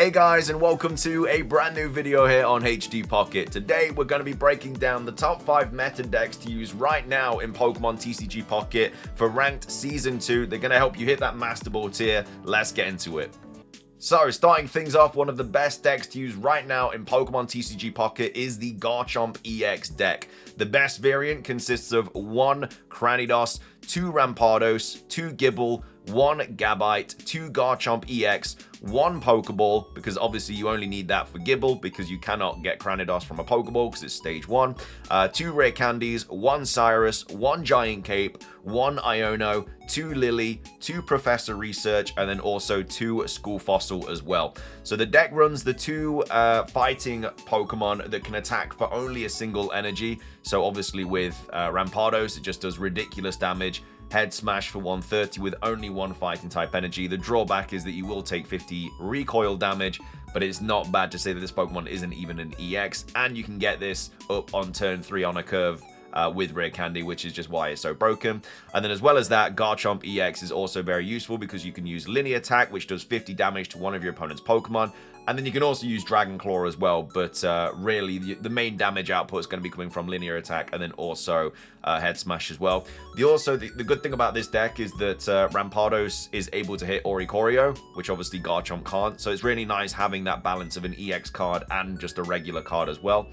Hey guys, and welcome to a brand new video here on HD Pocket. Today we're going to be breaking down the top 5 meta decks to use right now in Pokemon TCG Pocket for Ranked Season 2. They're going to help you hit that Master Ball tier. Let's get into it. So, starting things off, one of the best decks to use right now in Pokemon TCG Pocket is the Garchomp EX Deck. The best variant consists of 1 Cranidos, 2 Rampardos, 2 Gible, 1 Gabite, 2 Garchomp EX, 1 Pokeball, because obviously you only need that for Gible because you cannot get Cranidos from a Pokeball because it's stage 1, 2 Rare Candies, 1 Cyrus, 1 Giant Cape, 1 Iono, 2 Lily, 2 Professor Research, and then also 2 School Fossil as well. So the deck runs the 2 fighting Pokemon that can attack for only a single energy. So obviously with Rampardos, it just does ridiculous damage. Head Smash for 130 with only 1 fighting type energy. The drawback is that you will take 50 recoil damage, but it's not bad to say that this Pokemon isn't even an EX, and you can get this up on turn 3 on a curve with Rare Candy, which is just why it's so broken. And then as well as that, Garchomp EX is also very useful because you can use Linear Attack, which does 50 damage to one of your opponent's Pokemon. And then you can also use Dragon Claw as well, but really the main damage output is going to be coming from Linear Attack and then also Head Smash as well. The good thing about this deck is that Rampardos is able to hit Oricorio, which obviously Garchomp can't. So it's really nice having that balance of an EX card and just a regular card as well.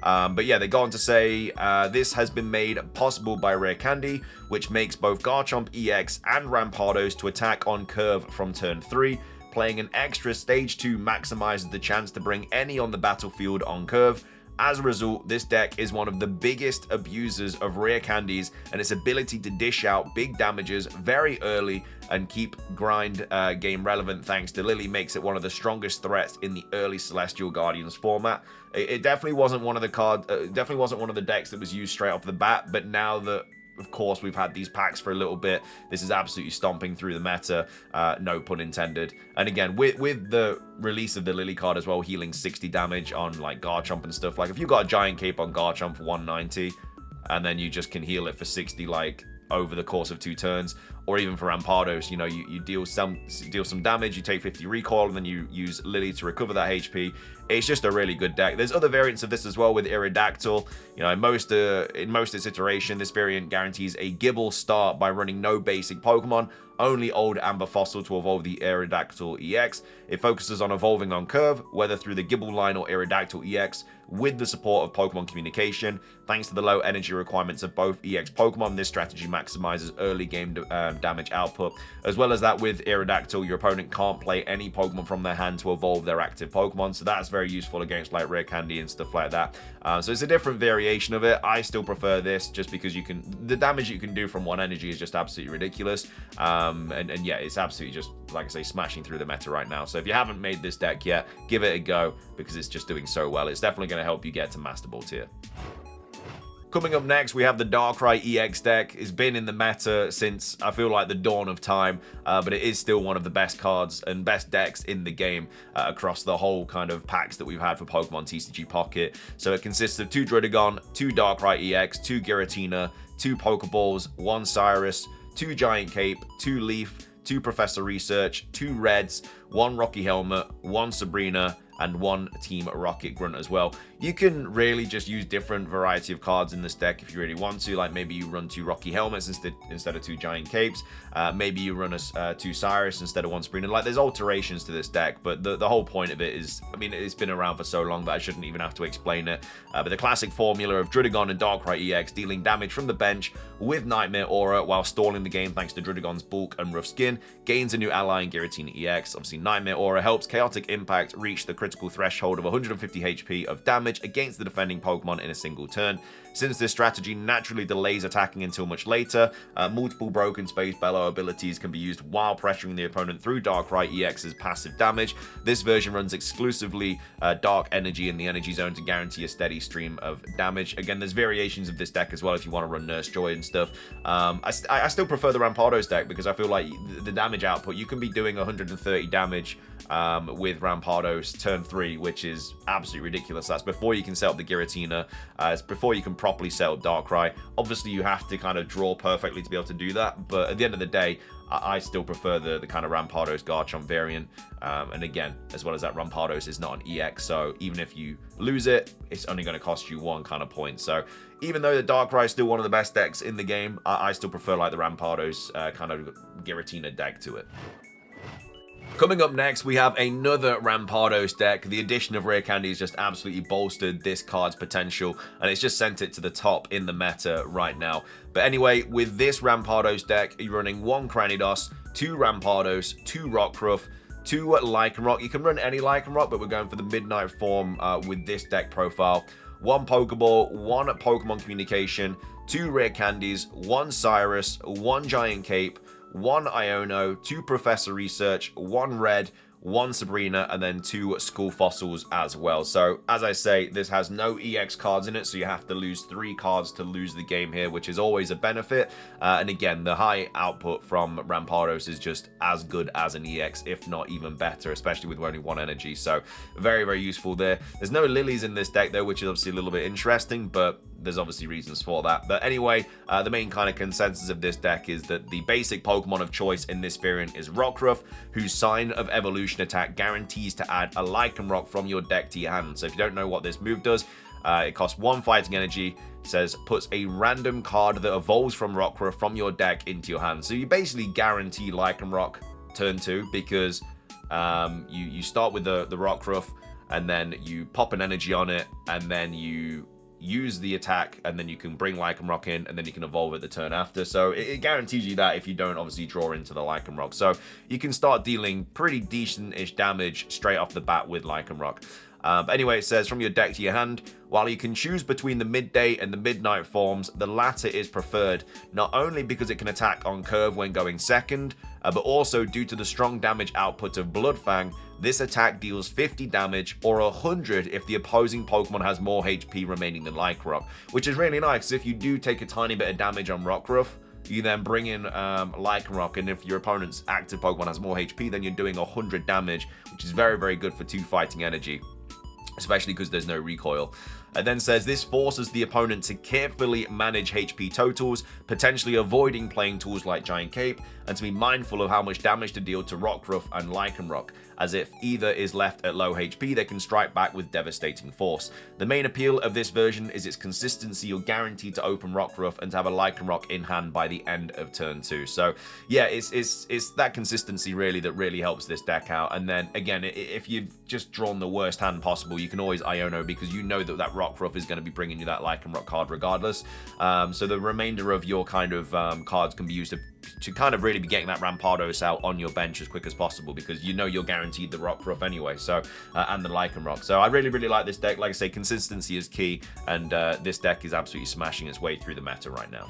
But yeah, they go on to say, this has been made possible by Rare Candy, which makes both Garchomp EX and Rampardos to attack on curve from turn 3. Playing an extra stage 2 maximizes the chance to bring any on the battlefield on curve. As a result, this deck is one of the biggest abusers of Rare Candies, and its ability to dish out big damages very early and keep grind game relevant thanks to Lily makes it one of the strongest threats in the early Celestial Guardians format. It definitely wasn't one of the decks that was used straight off the bat, but now that of course we've had these packs for a little bit, this is absolutely stomping through the meta, no pun intended. And again, with the release of the Lily card as well, healing 60 damage on like Garchomp and stuff, like if you got a Giant Cape on Garchomp for 190 and then you just can heal it for 60 like over the course of 2 turns, or even for Rampardos, you know, you deal some damage, you take 50 recoil, and then you use Lily to recover that HP. It's just a really good deck. There's other variants of this as well with Aerodactyl. You know, in most its iteration, this variant guarantees a Gible start by running no basic Pokemon, only old Amber Fossil to evolve the Aerodactyl EX. It focuses on evolving on curve, whether through the Gible line or Aerodactyl EX, with the support of Pokemon communication. Thanks to the low energy requirements of both EX Pokemon, this strategy maximizes early game damage output. As well as that, with Aerodactyl, your opponent can't play any Pokemon from their hand to evolve their active Pokemon, so that's very useful against like Rare Candy and stuff like that. So it's a different variation of it. I still prefer this just because the damage you can do from 1 energy is just absolutely ridiculous. And yeah, it's absolutely just, like I say, smashing through the meta right now. So if you haven't made this deck yet, give it a go because it's just doing so well. It's definitely going to help you get to Master Ball tier. Coming up next, we have the Darkrai EX Deck. It's been in the meta since, I feel like, the dawn of time, but it is still one of the best cards and best decks in the game across the whole kind of packs that we've had for Pokemon TCG Pocket. So it consists of 2 Druddigon, 2 Darkrai EX, 2 Giratina, 2 Pokeballs, 1 Cyrus, 2 Giant Cape, 2 Leaf, 2 Professor Research, 2 Reds, 1 Rocky Helmet, 1 Sabrina, and 1 Team Rocket Grunt as well. You can really just use different variety of cards in this deck if you really want to. Like maybe you run 2 Rocky Helmets instead of 2 Giant Capes. Maybe you run 2 Cyrus instead of 1 Sabrina. Like there's alterations to this deck, but the whole point of it is, I mean, it's been around for so long that I shouldn't even have to explain it. But the classic formula of Druddigon and Darkrai EX dealing damage from the bench with Nightmare Aura while stalling the game thanks to Druddigon's bulk and rough skin, gains a new ally in Giratina EX. Obviously Nightmare Aura helps Chaotic Impact reach the critical threshold of 150 HP of damage against the defending Pokemon in a single turn. Since this strategy naturally delays attacking until much later, multiple Broken Space Bellow abilities can be used while pressuring the opponent through Darkrai EX's passive damage. This version runs exclusively Dark Energy in the Energy Zone to guarantee a steady stream of damage. Again, there's variations of this deck as well if you want to run Nurse Joy and stuff. I still prefer the Rampardos deck because I feel like the damage output, you can be doing 130 damage with Rampardos turn 3, which is absolutely ridiculous. That's before you can set up the Giratina. It's before you can properly set up Darkrai. Obviously, you have to kind of draw perfectly to be able to do that, but at the end of the day, I still prefer the kind of Rampardos Garchomp variant. And again, as well as that, Rampardos is not an EX, so even if you lose it, it's only going to cost you 1 kind of point. So even though the Darkrai is still one of the best decks in the game, I still prefer like the Rampardos kind of Giratina deck to it. Coming up next, we have another Rampardos deck. The addition of Rare Candy has just absolutely bolstered this card's potential, and it's just sent it to the top in the meta right now. But anyway, with this Rampardos deck, you're running 1 Cranidos, 2 Rampardos, 2 Rockruff, 2 Lycanroc. You can run any Lycanroc, but we're going for the Midnight form with this deck profile. 1 Pokeball, 1 Pokemon Communication, 2 Rare Candies, 1 Cyrus, 1 Giant Cape, 1 Iono, 2 Professor Research, 1 Red, 1 Sabrina, and then 2 School Fossils as well. So, as I say, this has no EX cards in it, so you have to lose 3 cards to lose the game here, which is always a benefit. And again, the high output from Rampardos is just as good as an EX, if not even better, especially with only 1 energy. So, very, very useful there. There's no lilies in this deck, though, which is obviously a little bit interesting, but there's obviously reasons for that. But anyway, the main kind of consensus of this deck is that the basic Pokemon of choice in this variant is Rockruff, whose Sign of Evolution attack guarantees to add a Lycanroc from your deck to your hand. So if you don't know what this move does, it costs 1 fighting energy, says puts a random card that evolves from Rockruff from your deck into your hand. So you basically guarantee Lycanroc turn 2 because you start with the Rockruff, and then you pop an energy on it, and then you use the attack, and then you can bring Lycanroc in, and then you can evolve it the turn after. So it guarantees you that if you don't obviously draw into the Lycanroc. So you can start dealing pretty decent-ish damage straight off the bat with Lycanroc. But anyway, it says from your deck to your hand, while you can choose between the midday and the midnight forms, the latter is preferred, not only because it can attack on curve when going second, but also due to the strong damage output of Bloodfang. This attack deals 50 damage or 100 if the opposing Pokemon has more HP remaining than Lycanroc, which is really nice. If you do take a tiny bit of damage on Rockruff, you then bring in Lycanroc, and if your opponent's active Pokemon has more HP, then you're doing 100 damage, which is very, very good for 2 fighting energy, especially because there's no recoil. It then says this forces the opponent to carefully manage HP totals, potentially avoiding playing tools like Giant Cape, and to be mindful of how much damage to deal to Rockruff and Lycanroc, as if either is left at low HP, they can strike back with devastating force. The main appeal of this version is its consistency. You're guaranteed to open Rockruff and to have a Lycanroc in hand by the end of turn 2. So yeah, it's that consistency really that really helps this deck out. And then again, if you've just drawn the worst hand possible, you can always Iono, because you know that Rockruff is going to be bringing you that Lycanroc card regardless. So the remainder of your kind of cards can be used to kind of really be getting that Rampardos out on your bench as quick as possible, because you know you're guaranteed the Rockruff anyway, so and the Lycanroc. So I really, really like this deck. Like I say, consistency is key, and this deck is absolutely smashing its way through the meta right now.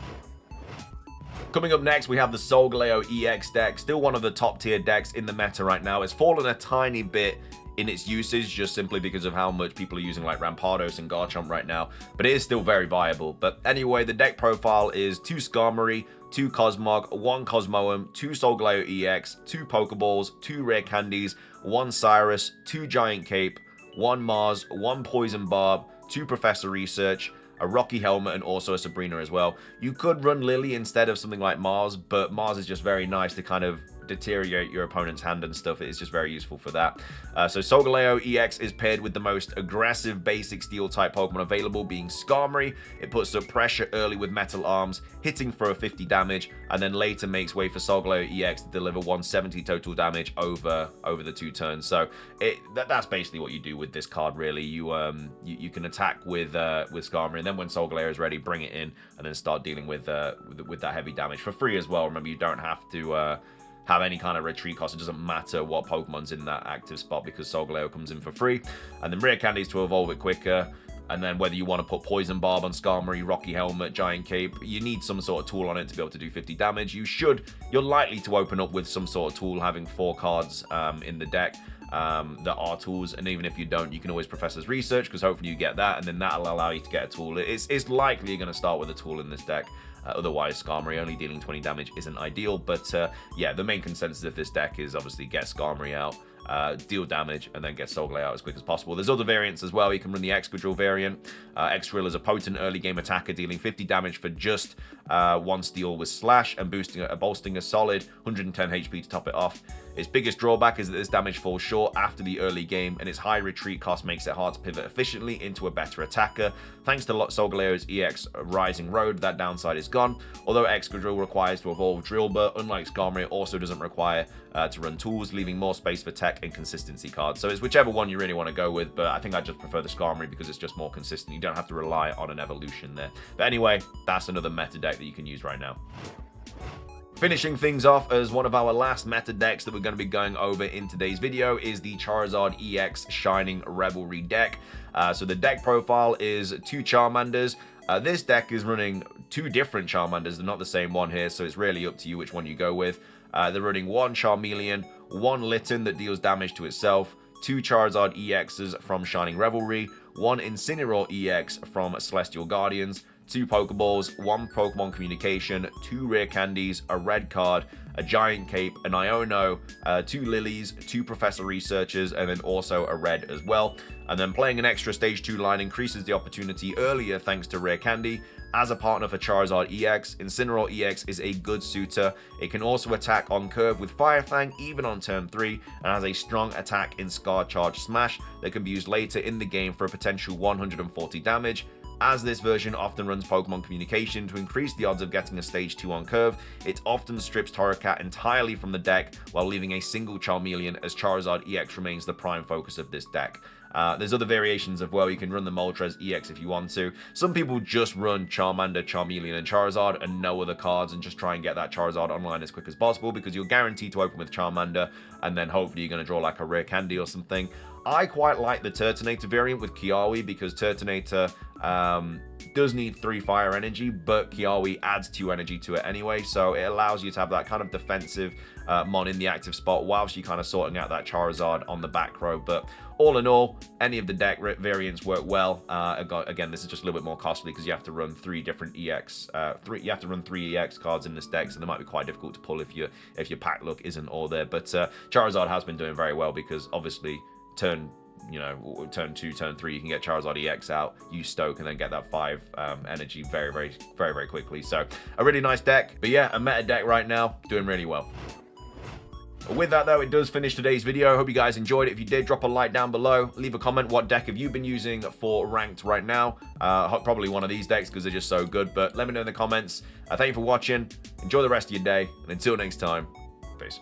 Coming up next, we have the Solgaleo EX Deck, still one of the top tier decks in the meta right now. It's fallen a tiny bit in its usage, just simply because of how much people are using like Rampardos and Garchomp right now, but it is still very viable. But anyway, the deck profile is 2 Skarmory, 2 Cosmog, 1 Cosmoem, 2 Solgaleo EX, 2 Pokeballs, 2 Rare Candies, 1 Cyrus, 2 Giant Cape, 1 Mars, 1 Poison Barb, 2 Professor Research, a Rocky Helmet, and also a Sabrina as well. You could run Lily instead of something like Mars, but Mars is just very nice to kind of deteriorate your opponent's hand and stuff. It is just very useful for that. So Solgaleo EX is paired with the most aggressive basic steel type Pokemon available, being Skarmory. It puts up pressure early with Metal Arms, hitting for a 50 damage, and then later makes way for Solgaleo EX to deliver 170 total damage over the 2 turns. So that's basically what you do with this card, really. You can attack with Skarmory, and then when Solgaleo is ready, bring it in and then start dealing with that heavy damage for free as well. Remember, you don't have to have any kind of retreat cost. It doesn't matter what Pokemon's in that active spot, because Solgaleo comes in for free. And then Rare Candies to evolve it quicker. And then whether you want to put Poison Barb on Skarmory, Rocky Helmet, Giant Cape, you need some sort of tool on it to be able to do 50 damage. You're likely to open up with some sort of tool, having 4 cards in the deck that are tools. And even if you don't, you can always Professor's Research, because hopefully you get that, and then that'll allow you to get a tool. It's likely you're going to start with a tool in this deck. Otherwise, Skarmory only dealing 20 damage isn't ideal. But yeah, the main consensus of this deck is obviously get Skarmory out deal damage, and then get Solgaleo out as quick as possible. There's other variants as well. You can run the Excadrill variant. Excadrill is a potent early game attacker, dealing 50 damage for just 1 steal with Slash, and bolstering a solid 110 HP to top it off. Its biggest drawback is that this damage falls short after the early game, and its high retreat cost makes it hard to pivot efficiently into a better attacker. Thanks to Solgaleo's EX Rising Road, that downside is gone. Although Excadrill requires to evolve Drillbur, unlike Skarmory, it also doesn't require to run tools, leaving more space for tech and consistency cards. So it's whichever one you really want to go with, but I think I just prefer the Skarmory because it's just more consistent. You don't have to rely on an evolution there. But anyway, that's another meta deck that you can use right now. Finishing things off as one of our last meta decks that we're going to be going over in today's video is the Charizard EX Shining Revelry deck. So the deck profile is 2 Charmanders. This deck is running 2 different Charmanders. They're not the same one here, so it's really up to you which one you go with. They're running 1 Charmeleon, 1 Litten that deals damage to itself, 2 Charizard EXs from Shining Revelry, 1 Incineroar EX from Celestial Guardians, 2 Pokeballs, 1 Pokemon Communication, 2 Rare Candies, a red card, a Giant Cape, an Iono, 2 Lilies, 2 Professor Researchers, and then also a red as well. And then playing an extra Stage 2 line increases the opportunity earlier thanks to Rare Candy. As a partner for Charizard EX, Incineroar EX is a good suitor. It can also attack on curve with Fire Fang even on turn 3, and has a strong attack in Scar Charge Smash that can be used later in the game for a potential 140 damage. As this version often runs Pokemon Communication to increase the odds of getting a Stage 2 on curve, it often strips Torracat entirely from the deck while leaving a single Charmeleon, as Charizard EX remains the prime focus of this deck. There's other variations of where you can run the Moltres EX if you want to. Some people just run Charmander, Charmeleon, and Charizard and no other cards and just try and get that Charizard online as quick as possible because you're guaranteed to open with Charmander and then hopefully you're going to draw like a Rare Candy or something. I quite like the Turtonator variant with Kiawe because Turtonator does need 3 fire energy, but Kiawe adds 2 energy to it anyway, so it allows you to have that kind of defensive mon in the active spot whilst you're kind of sorting out that Charizard on the back row. But all in all, any of the deck variants work well. Again, this is just a little bit more costly because you have to run 3 different EX. You have to run 3 EX cards in this deck, so they might be quite difficult to pull if your pack luck isn't all there. But Charizard has been doing very well because obviously turn 2, turn 3, you can get Charizard EX out, use Stoke, and then get that 5 energy very quickly. So a really nice deck. But yeah, a meta deck right now, doing really well. With that though, it does finish today's video. I hope you guys enjoyed it. If you did, drop a like down below. Leave a comment. What deck have you been using for ranked right now? Probably one of these decks because they're just so good. But let me know in the comments. Thank you for watching. Enjoy the rest of your day. And until next time, peace.